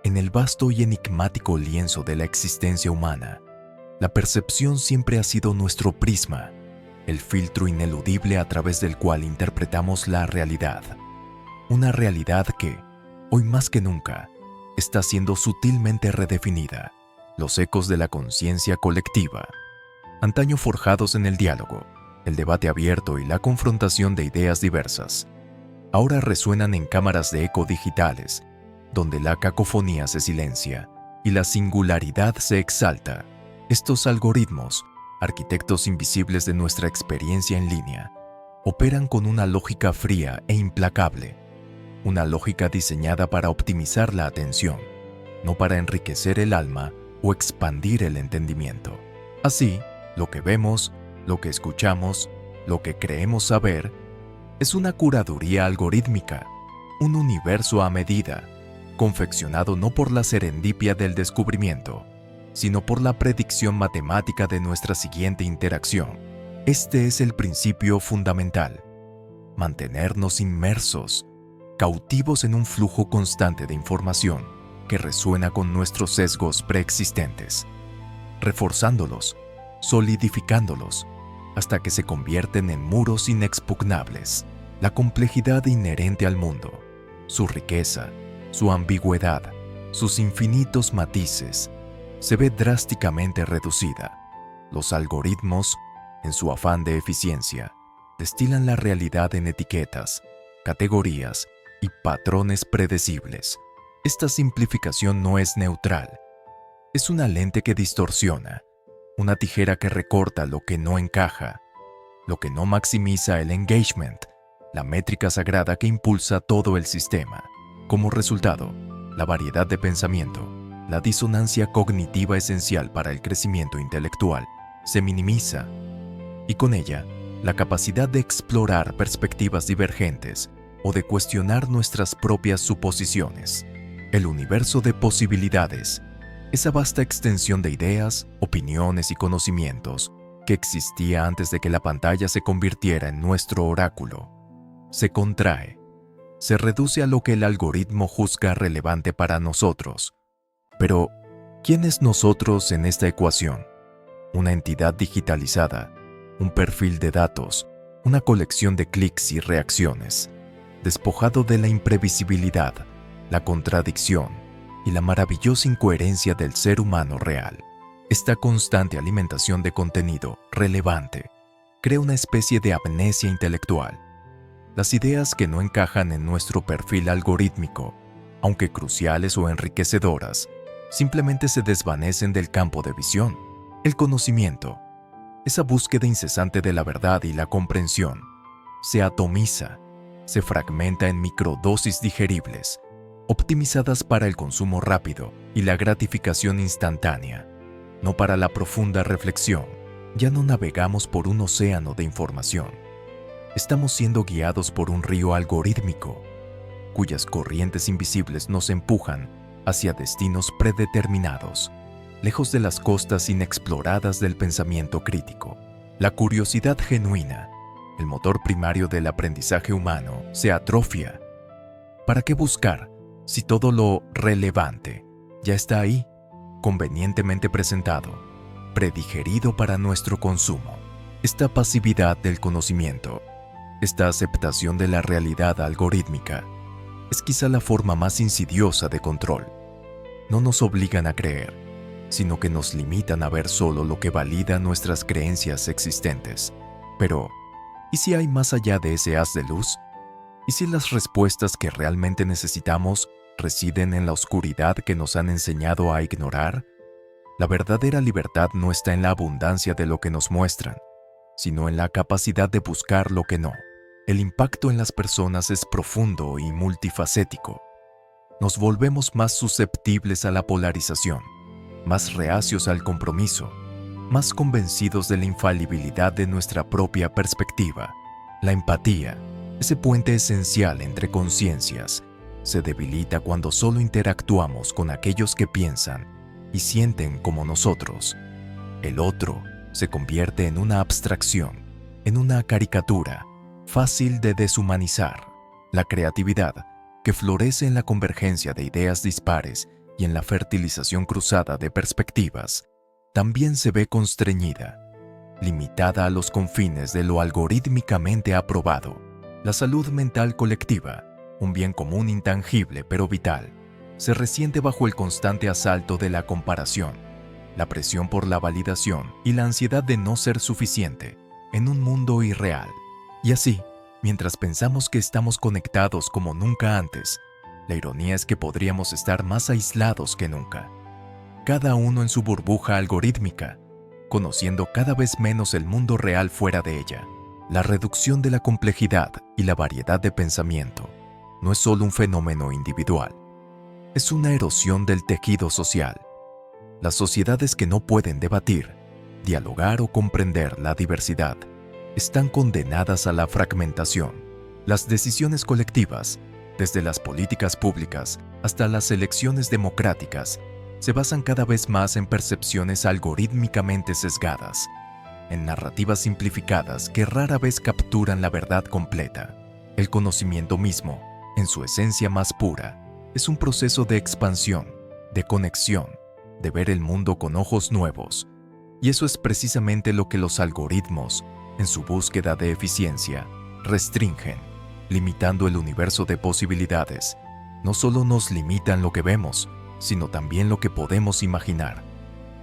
En el vasto y enigmático lienzo de la existencia humana, la percepción siempre ha sido nuestro prisma, el filtro ineludible a través del cual interpretamos la realidad. Una realidad que, hoy más que nunca, está siendo sutilmente redefinida. Los ecos de la conciencia colectiva, antaño forjados en el diálogo, el debate abierto y la confrontación de ideas diversas, ahora resuenan en cámaras de eco digitales, donde la cacofonía se silencia y la singularidad se exalta. Estos algoritmos, arquitectos invisibles de nuestra experiencia en línea, operan con una lógica fría e implacable, una lógica diseñada para optimizar la atención, no para enriquecer el alma o expandir el entendimiento. Así, lo que vemos, lo que escuchamos, lo que creemos saber, es una curaduría algorítmica, un universo a medida, confeccionado no por la serendipia del descubrimiento, sino por la predicción matemática de nuestra siguiente interacción. Este es el principio fundamental: mantenernos inmersos, cautivos en un flujo constante de información que resuena con nuestros sesgos preexistentes, reforzándolos, solidificándolos, hasta que se convierten en muros inexpugnables. La complejidad inherente al mundo, su riqueza, su ambigüedad, sus infinitos matices, se ve drásticamente reducida. Los algoritmos, en su afán de eficiencia, destilan la realidad en etiquetas, categorías y patrones predecibles. Esta simplificación no es neutral. Es una lente que distorsiona, una tijera que recorta lo que no encaja, lo que no maximiza el engagement, la métrica sagrada que impulsa todo el sistema. Como resultado, la variedad de pensamiento, la disonancia cognitiva esencial para el crecimiento intelectual, se minimiza, y con ella, la capacidad de explorar perspectivas divergentes o de cuestionar nuestras propias suposiciones. El universo de posibilidades, esa vasta extensión de ideas, opiniones y conocimientos que existía antes de que la pantalla se convirtiera en nuestro oráculo, se contrae, se reduce a lo que el algoritmo juzga relevante para nosotros. Pero, ¿quién es nosotros en esta ecuación? Una entidad digitalizada, un perfil de datos, una colección de clics y reacciones, despojado de la imprevisibilidad, la contradicción y la maravillosa incoherencia del ser humano real. Esta constante alimentación de contenido relevante crea una especie de amnesia intelectual. Las ideas que no encajan en nuestro perfil algorítmico, aunque cruciales o enriquecedoras, simplemente se desvanecen del campo de visión. El conocimiento, esa búsqueda incesante de la verdad y la comprensión, se atomiza, se fragmenta en microdosis digeribles, optimizadas para el consumo rápido y la gratificación instantánea, no para la profunda reflexión. Ya no navegamos por un océano de información. Estamos siendo guiados por un río algorítmico, cuyas corrientes invisibles nos empujan hacia destinos predeterminados, lejos de las costas inexploradas del pensamiento crítico. La curiosidad genuina, el motor primario del aprendizaje humano, se atrofia. ¿Para qué buscar si todo lo relevante ya está ahí, convenientemente presentado, predigerido para nuestro consumo? Esta pasividad del conocimiento, esta aceptación de la realidad algorítmica, es quizá la forma más insidiosa de control. No nos obligan a creer, sino que nos limitan a ver solo lo que valida nuestras creencias existentes. Pero, ¿y si hay más allá de ese haz de luz? ¿Y si las respuestas que realmente necesitamos residen en la oscuridad que nos han enseñado a ignorar? La verdadera libertad no está en la abundancia de lo que nos muestran, sino en la capacidad de buscar lo que no. El impacto en las personas es profundo y multifacético. Nos volvemos más susceptibles a la polarización, más reacios al compromiso, más convencidos de la infalibilidad de nuestra propia perspectiva. La empatía, ese puente esencial entre conciencias, se debilita cuando solo interactuamos con aquellos que piensan y sienten como nosotros. El otro se convierte en una abstracción, en una caricatura, fácil de deshumanizar. La creatividad, que florece en la convergencia de ideas dispares y en la fertilización cruzada de perspectivas, también se ve constreñida, limitada a los confines de lo algorítmicamente aprobado. La salud mental colectiva, un bien común intangible pero vital, se resiente bajo el constante asalto de la comparación, la presión por la validación y la ansiedad de no ser suficiente en un mundo irreal. Y así, mientras pensamos que estamos conectados como nunca antes, la ironía es que podríamos estar más aislados que nunca. Cada uno en su burbuja algorítmica, conociendo cada vez menos el mundo real fuera de ella. La reducción de la complejidad y la variedad de pensamiento no es solo un fenómeno individual, es una erosión del tejido social. Las sociedades que no pueden debatir, dialogar o comprender la diversidad están condenadas a la fragmentación. Las decisiones colectivas, desde las políticas públicas hasta las elecciones democráticas, se basan cada vez más en percepciones algorítmicamente sesgadas, en narrativas simplificadas que rara vez capturan la verdad completa. El conocimiento mismo, en su esencia más pura, es un proceso de expansión, de conexión, de ver el mundo con ojos nuevos. Y eso es precisamente lo que los algoritmos, en su búsqueda de eficiencia, restringen, limitando el universo de posibilidades. No solo nos limitan lo que vemos, sino también lo que podemos imaginar,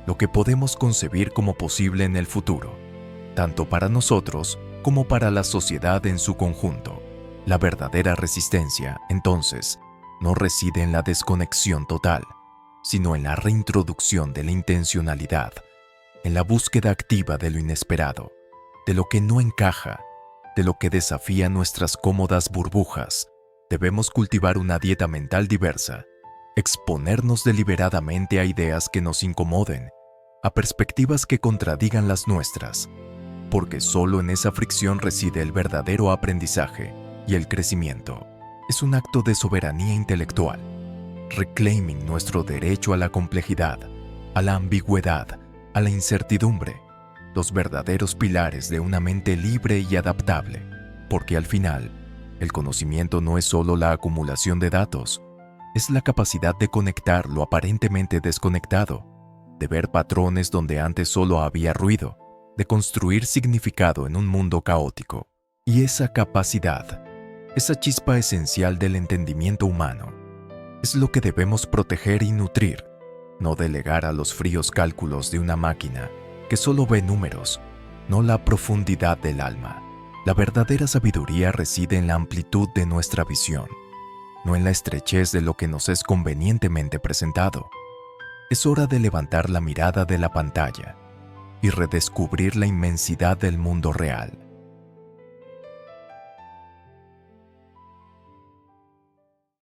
lo que podemos concebir como posible en el futuro, tanto para nosotros como para la sociedad en su conjunto. La verdadera resistencia, entonces, no reside en la desconexión total, sino en la reintroducción de la intencionalidad, en la búsqueda activa de lo inesperado, de lo que no encaja, de lo que desafía nuestras cómodas burbujas. Debemos cultivar una dieta mental diversa, exponernos deliberadamente a ideas que nos incomoden, a perspectivas que contradigan las nuestras, porque solo en esa fricción reside el verdadero aprendizaje y el crecimiento. Es un acto de soberanía intelectual, reclaiming nuestro derecho a la complejidad, a la ambigüedad, a la incertidumbre, los verdaderos pilares de una mente libre y adaptable, porque al final, el conocimiento no es solo la acumulación de datos, es la capacidad de conectar lo aparentemente desconectado, de ver patrones donde antes solo había ruido, de construir significado en un mundo caótico. Y esa capacidad, esa chispa esencial del entendimiento humano, es lo que debemos proteger y nutrir, no delegar a los fríos cálculos de una máquina que solo ve números, no la profundidad del alma. La verdadera sabiduría reside en la amplitud de nuestra visión, no en la estrechez de lo que nos es convenientemente presentado. Es hora de levantar la mirada de la pantalla y redescubrir la inmensidad del mundo real.